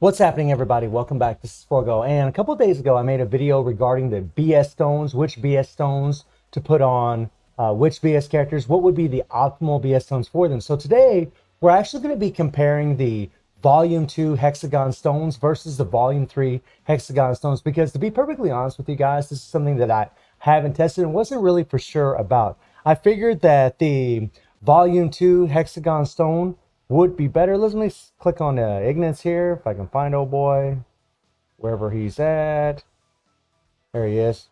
What's happening, everybody? Welcome back. This is Forgo. And a couple of days ago, I made a video regarding the BS stones, which BS stones to put on which BS characters, what would be the optimal BS stones for them. So today, we're actually going to be comparing the Volume 2 Hexagon stones versus the Volume 3 Hexagon stones. Because to be perfectly honest with you guys, this is something that I haven't tested and wasn't really for sure about. I figured that the Volume 2 Hexagon stone would be better. Let me click on Ignis here, if I can find old boy, wherever he's at. There he is.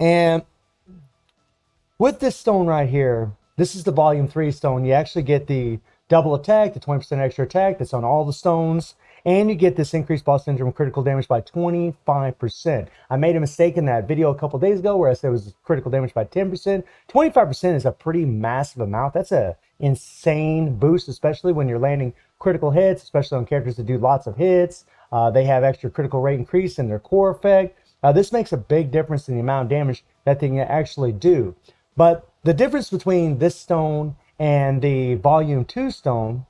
And with this stone right here, this is the Volume 3 stone. You actually get the double attack, the 20% extra attack that's on all the stones, and you get this increased boss syndrome critical damage by 25%. I made a mistake in that video a couple days ago where I said it was critical damage by 10%. 25% is a pretty massive amount. That's a insane boost, especially when you're landing critical hits, especially on characters that do lots of hits. They have extra critical rate increase in their core effect. This makes a big difference in the amount of damage that they can actually do. But the difference between this stone and the Volume 2 stone,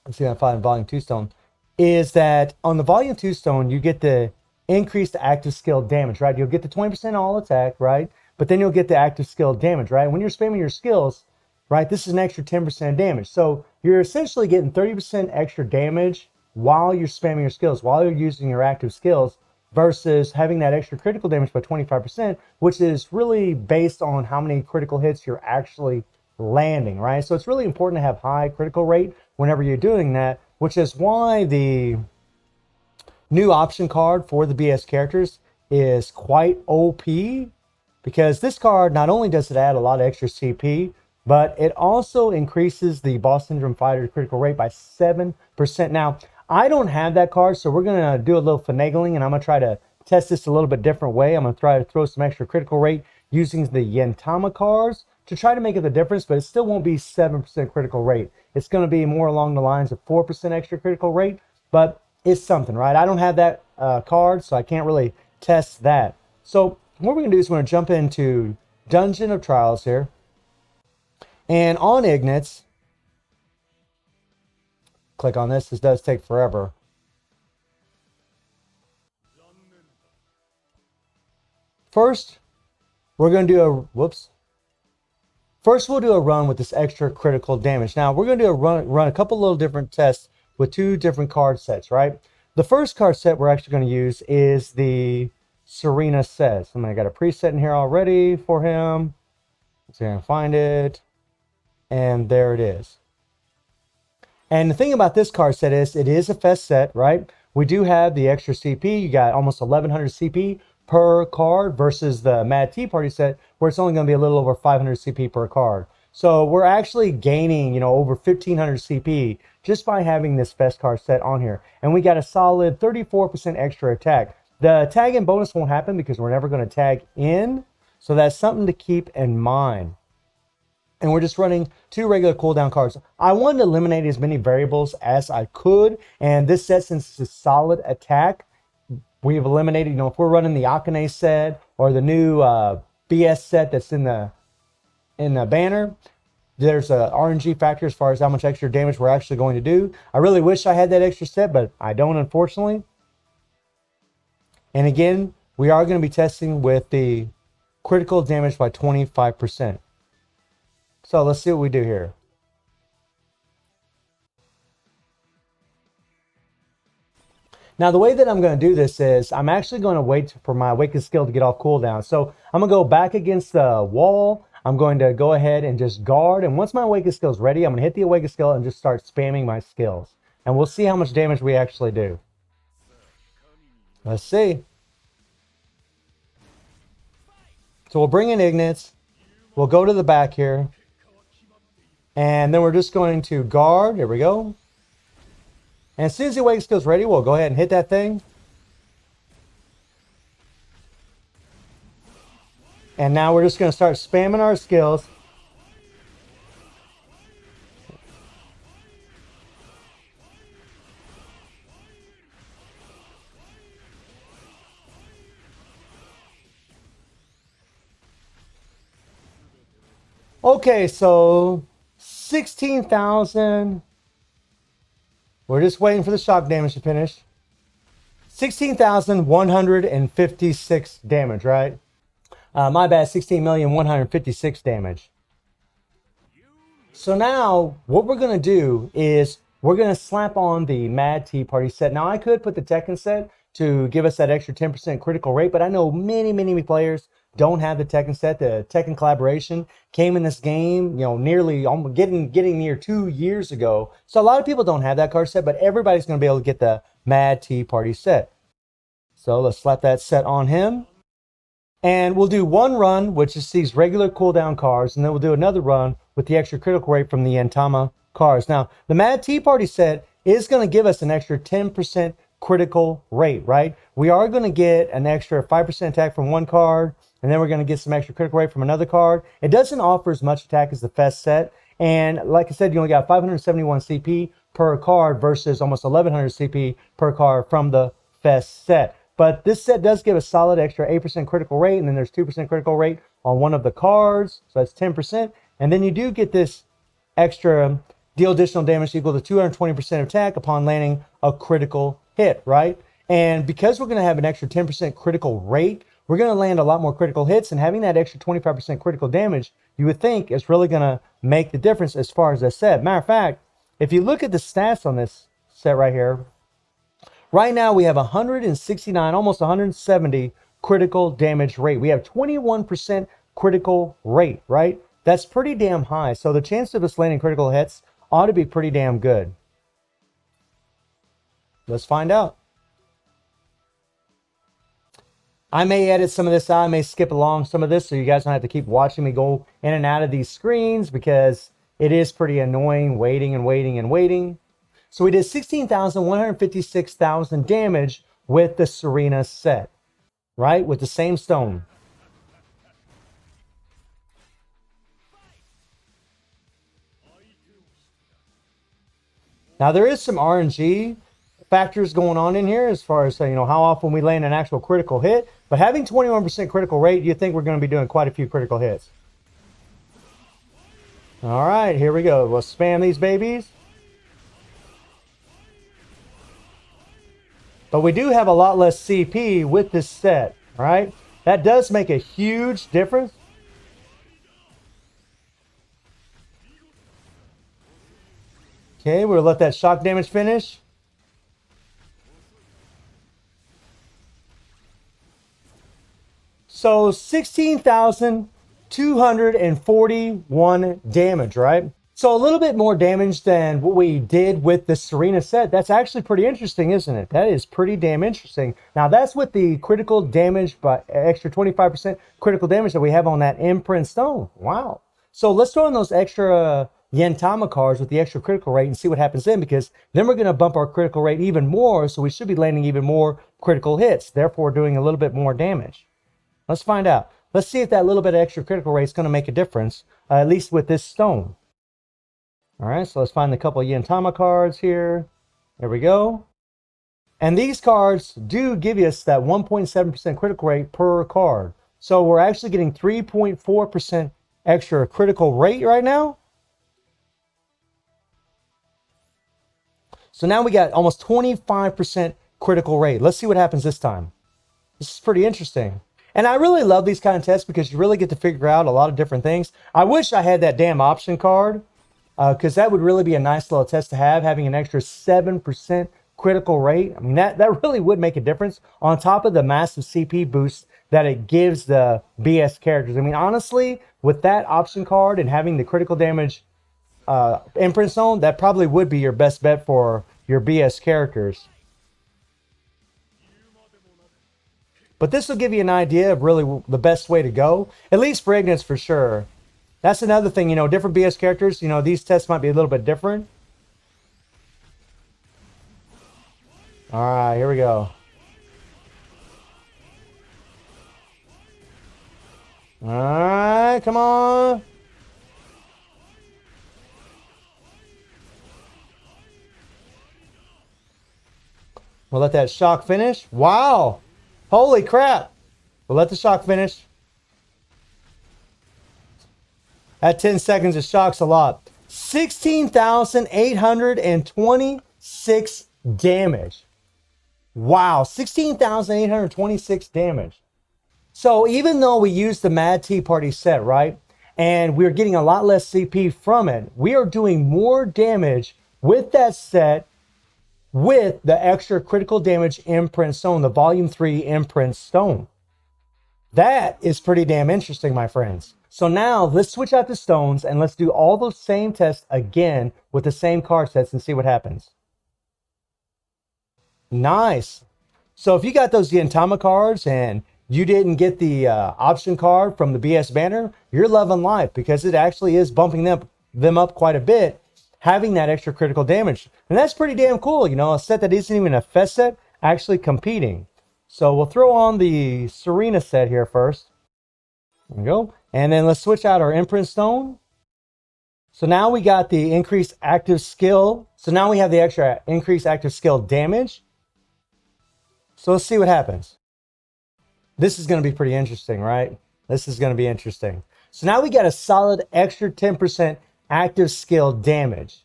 let's see if I find Volume 2 stone, is that on the Volume 2 stone, you get the increased active skill damage, right? You'll get the 20% all attack, right? But then you'll get the active skill damage, right? When you're spamming your skills, right, this is an extra 10% damage. So you're essentially getting 30% extra damage while you're spamming your skills, while you're using your active skills, versus having that extra critical damage by 25%, which is really based on how many critical hits you're actually landing, right? So it's really important to have high critical rate whenever you're doing that, which is why the new option card for the BS characters is quite OP, because this card, not only does it add a lot of extra CP, but it also increases the boss syndrome fighter critical rate by 7%. Now, I don't have that card, so we're going to do a little finagling, and I'm going to try to test this a little bit different way. I'm going to try to throw some extra critical rate using the Yentama cards to try to make it the difference, but it still won't be 7% critical rate. It's going to be more along the lines of 4% extra critical rate, but it's something, right? I don't have that card, so I can't really test that. So what we're going to do is we're going to jump into Dungeon of Trials here. And on Ignitz, click on this. This does take forever. First, we're going to do a, First, we'll do a run with this extra critical damage. Now, we're going to do a run a couple little different tests with two different card sets, right? The first card set we're actually going to use is the Serena set. So I got a preset in here already for him. Let's see if I can find it. And there it is. And the thing about this card set is it is a fest set, right? We do have the extra CP. You got almost 1100 CP per card versus the Mad Tea Party set where it's only going to be a little over 500 CP per card. So we're actually gaining, over 1500 CP just by having this fest card set on here. And we got a solid 34% extra attack. The tag in bonus won't happen because we're never going to tag in. So that's something to keep in mind. And we're just running two regular cooldown cards. I wanted to eliminate as many variables as I could. And this set, since it's a solid attack, we've eliminated, if we're running the Akane set or the new BS set that's in the banner, there's a RNG factor as far as how much extra damage we're actually going to do. I really wish I had that extra set, but I don't, unfortunately. And again, we are going to be testing with the critical damage by 25%. So let's see what we do here. Now, the way that I'm going to do this is I'm actually going to wait for my Awakened skill to get off cooldown. So I'm going to go back against the wall. I'm going to go ahead and just guard. And once my Awakened skill is ready, I'm going to hit the Awakened skill and just start spamming my skills. And we'll see how much damage we actually do. Let's see. So we'll bring in Ignitz. We'll go to the back here. And then we're just going to guard. Here we go. And as soon as the Awakened skill is ready, we'll go ahead and hit that thing. And now we're just going to start spamming our skills. Okay, so 16,000. We're just waiting for the shock damage to finish. 16,156 damage, right? My bad, 16,156 damage. So now what we're going to do is we're going to slap on the Mad Tea Party set. Now I could put the Tekken set to give us that extra 10% critical rate, but I know many players don't have the Tekken set. The Tekken collaboration came in this game, you know, nearly almost getting near 2 years ago. So a lot of people don't have that card set, but everybody's going to be able to get the Mad Tea Party set. So let's slap that set on him. And we'll do one run, which is these regular cooldown cards, and then we'll do another run with the extra critical rate from the Yantama cards. Now, the Mad Tea Party set is going to give us an extra 10% critical rate, right? We are going to get an extra 5% attack from one card, and then we're going to get some extra critical rate from another card. It doesn't offer as much attack as the Fest set, and like I said, you only got 571 CP per card versus almost 1100 CP per card from the Fest set. But this set does give a solid extra 8% critical rate, and then there's 2% critical rate on one of the cards, so that's 10%. And then you do get this extra deal additional damage equal to 220% attack upon landing a critical hit, right? And because we're going to have an extra 10% critical rate, we're going to land a lot more critical hits, and having that extra 25% critical damage, you would think is really going to make the difference as far as I said. Matter of fact, if you look at the stats on this set right here, right now we have 169, almost 170 critical damage rate. We have 21% critical rate, right? That's pretty damn high. So the chance of us landing critical hits ought to be pretty damn good. Let's find out. I may edit some of this out. I may skip along some of this so you guys don't have to keep watching me go in and out of these screens because it is pretty annoying waiting and waiting and waiting. So we did 16,156,000 damage with the Serena set, right? With the same stone. Now there is some RNG factors going on in here as far as, you know, how often we land an actual critical hit. But having 21% critical rate, you think we're going to be doing quite a few critical hits. All right, here we go. We'll spam these babies. But we do have a lot less CP with this set, right? That does make a huge difference. Okay, we'll let that shock damage finish. So 16,241 damage, right? So a little bit more damage than what we did with the Serena set. That's actually pretty interesting, isn't it? That is pretty damn interesting. Now that's with the critical damage, by extra 25% critical damage that we have on that imprint stone. Wow. So let's throw in those extra Yantama cards with the extra critical rate and see what happens then, because then we're going to bump our critical rate even more. So we should be landing even more critical hits, therefore doing a little bit more damage. Let's find out. Let's see if that little bit of extra critical rate is going to make a difference, at least with this stone. All right, so let's find a couple of Yantama cards here. There we go. And these cards do give us that 1.7% critical rate per card. So we're actually getting 3.4% extra critical rate right now. So now we got almost 25% critical rate. Let's see what happens this time. This is pretty interesting. And I really love these kind of tests because you really get to figure out a lot of different things. I wish I had that damn option card because that would really be a nice little test to have, having an extra 7% critical rate. I mean, that really would make a difference on top of the massive CP boost that it gives the BS characters. I mean, honestly, with that option card and having the critical damage imprint zone, that probably would be your best bet for your BS characters. But this will give you an idea of really the best way to go, at least for Ignis for sure. That's another thing, you know, different BS characters, you know, these tests might be a little bit different. All right, here we go. All right, come on. We'll let that shock finish. Wow. Holy crap. We'll let the shock finish. At 10 seconds, it shocks a lot. 16,820 16,826 damage. Wow, 16,826 damage. So even though we used the Mad Tea Party set, right, and we're getting a lot less CP from it, we are doing more damage with that set with the extra critical damage imprint stone, the volume 3 imprint stone. That is pretty damn interesting, my friends. So now let's switch out the stones and let's do all those same tests again with the same card sets and see what happens. Nice. So if you got those Yantama cards and you didn't get the option card from the BS banner, you're loving life because it actually is bumping them up quite a bit, having that extra critical damage. And that's pretty damn cool. You know, a set that isn't even a fest set actually competing. So we'll throw on the Serena set here first. There we go. And then let's switch out our imprint stone. So now we got the increased active skill. So now we have the extra increased active skill damage. So let's see what happens. This is going to be pretty interesting, right? This is going to be interesting. So now we got a solid extra 10% active skill damage.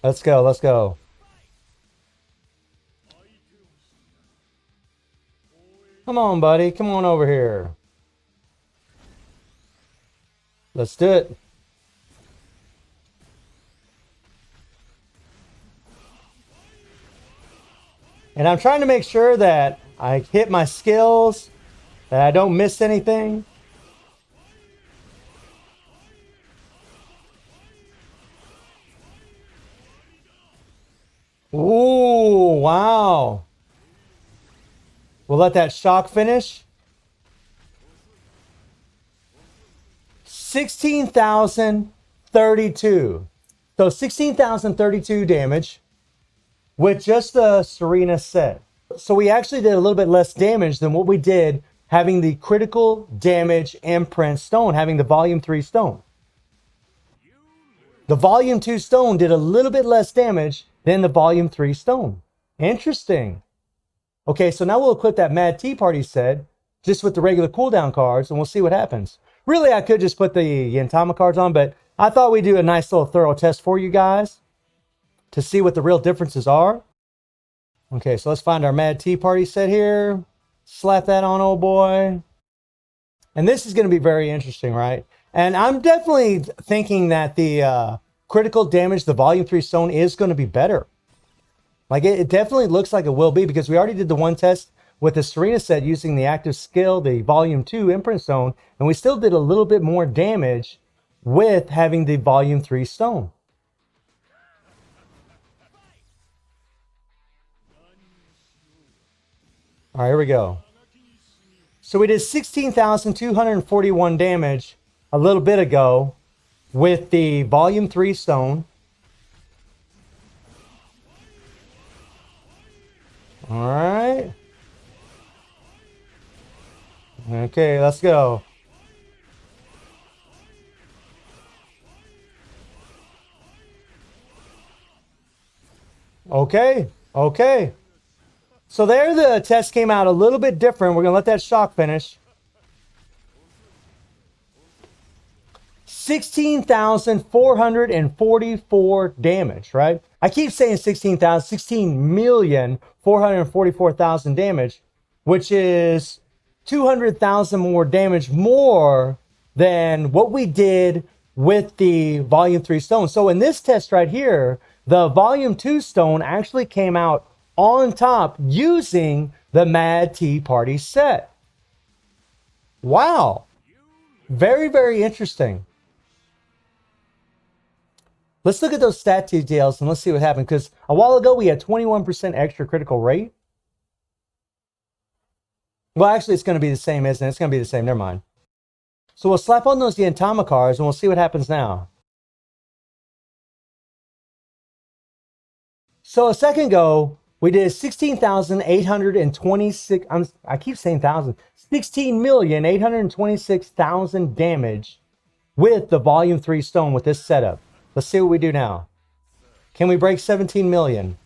Let's go, let's go. Come on, buddy. Come on over here. Let's do it. And I'm trying to make sure that I hit my skills, that I don't miss anything. Ooh, wow. We'll let that shock finish. 16,032. So 16,032 damage with just the Serena set. So we actually did a little bit less damage than what we did having the critical damage imprint stone, having the volume 3 stone. The volume 2 stone did a little bit less damage than the volume 3 stone. Interesting. Okay, so now we'll equip that Mad Tea Party set just with the regular cooldown cards and we'll see what happens. Really, I could just put the Yantama cards on, but I thought we'd do a nice little thorough test for you guys to see what the real differences are. Okay, so let's find our Mad Tea Party set here. Slap that on, old boy. And this is going to be very interesting, right? And I'm definitely thinking that the critical damage, the volume 3 stone is going to be better. Like it definitely looks like it will be because we already did the one test with the Serena set using the active skill, the volume 2 imprint stone, and we still did a little bit more damage with having the volume 3 stone. All right, here we go. So we did 16,241 damage a little bit ago with the volume 3 stone. All right. Okay, let's go. Okay, okay. So there the test came out a little bit different. We're going to let that shock finish. 16,444 damage, right? I keep saying 16,000, 16,444,000 damage, which is 200,000 more damage more than what we did with the volume 3 stone. So in this test right here, the volume 2 stone actually came out on top using the Mad Tea Party set. Wow. Very, very interesting. Let's look at those stat details and let's see what happened. Because a while ago, we had 21% extra critical rate. Well, actually, it's going to be the same, isn't it? It's going to be the same. Never mind. So we'll slap on those Yantama cards and we'll see what happens now. So a second ago, we did 16,826. I keep saying thousand. 16,826,000 damage with the volume 3 stone with this setup. Let's see what we do now. Can we break 17 million?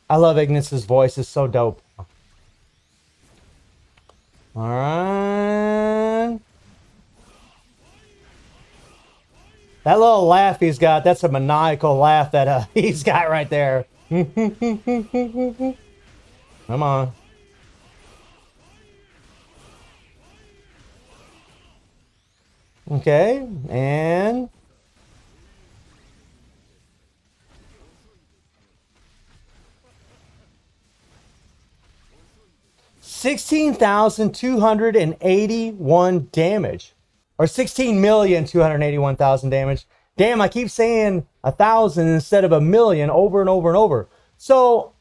I love Ignis's voice. It's so dope. All right. That little laugh he's got, that's a maniacal laugh that he's got right there. Come on. Okay, and 16,281 damage. Or 16,281,000 damage. Damn, I keep saying 1,000 instead of a million over and over and over. So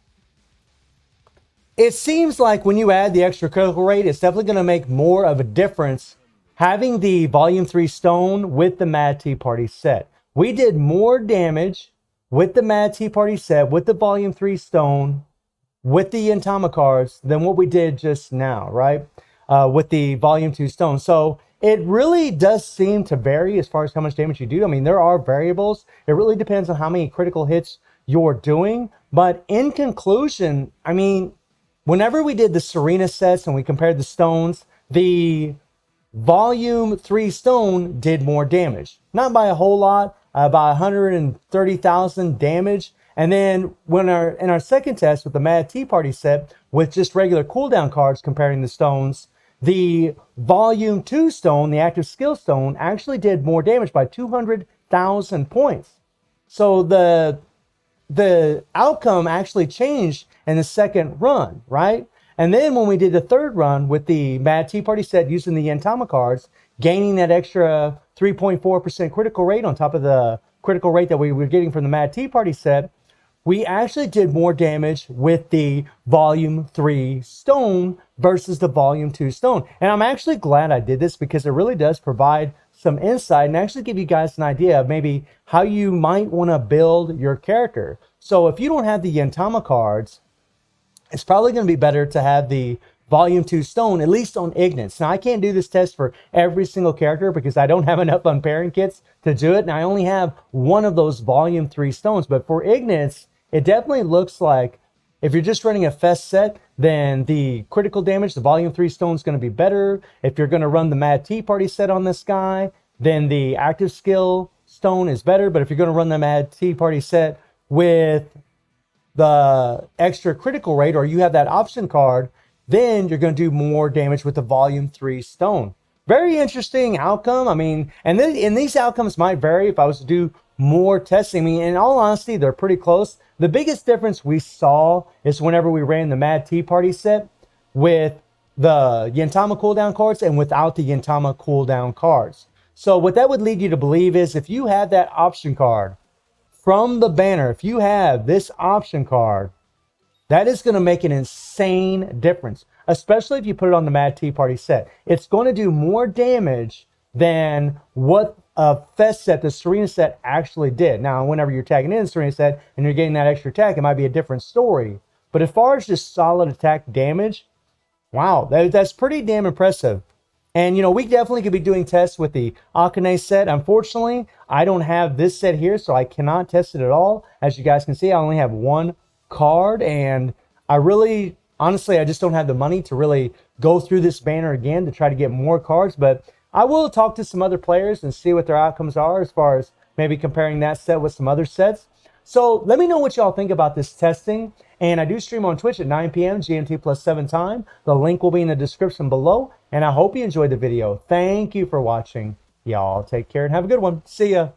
it seems like when you add the extra critical rate, it's definitely going to make more of a difference having the Volume 3 Stone with the Mad Tea Party set. We did more damage with the Mad Tea Party set, with the Volume 3 Stone, with the Yantama cards than what we did just now, right? With the Volume 2 Stone. So it really does seem to vary as far as how much damage you do. I mean, there are variables. It really depends on how many critical hits you're doing. But in conclusion, I mean, whenever we did the Serena sets and we compared the stones, the Volume 3 Stone did more damage. Not by a whole lot, by 130,000 damage. And then when in our second test with the Mad Tea Party set with just regular cooldown cards comparing the stones, the Volume 2 Stone, the Active Skill Stone, actually did more damage by 200,000 points. So the outcome actually changed in the second run, right? And then when we did the third run with the Mad Tea Party set using the Yantama cards, gaining that extra 3.4% critical rate on top of the critical rate that we were getting from the Mad Tea Party set, we actually did more damage with the Volume 3 Stone versus the Volume 2 Stone. And I'm actually glad I did this because it really does provide some insight and actually give you guys an idea of maybe how you might want to build your character. So if you don't have the Yantama cards, it's probably going to be better to have the Volume 2 Stone, at least on Ignis. Now, I can't do this test for every single character because I don't have enough unpairing kits to do it, and I only have one of those Volume 3 Stones. But for Ignis, it definitely looks like if you're just running a Fest set, then the critical damage, the Volume 3 Stone is going to be better. If you're going to run the Mad Tea Party set on this guy, then the Active Skill Stone is better. But if you're going to run the Mad Tea Party set with the extra critical rate, or you have that option card, then you're going to do more damage with the Volume 3 Stone. Very interesting outcome. I mean, and these outcomes might vary if I was to do more testing. I mean, in all honesty, they're pretty close. The biggest difference we saw is whenever we ran the Mad Tea Party set with the Yantama cooldown cards and without the Yantama cooldown cards. So what that would lead you to believe is if you have that option card from the banner, if you have this option card, that is going to make an insane difference, especially if you put it on the Mad Tea Party set. It's going to do more damage than what a Fest set, the Serena set, actually did. Now, whenever you're tagging in the Serena set and you're getting that extra attack, it might be a different story. But as far as just solid attack damage, wow, that's pretty damn impressive. And, you know, we definitely could be doing tests with the Akane set. Unfortunately, I don't have this set here, so I cannot test it at all. As you guys can see, I only have one card, and I really, honestly, I just don't have the money to really go through this banner again to try to get more cards. But I will talk to some other players and see what their outcomes are as far as maybe comparing that set with some other sets. So let me know what y'all think about this testing. And I do stream on Twitch at 9 p.m. GMT plus 7 time. The link will be in the description below. And I hope you enjoyed the video. Thank you for watching. Y'all take care and have a good one. See ya.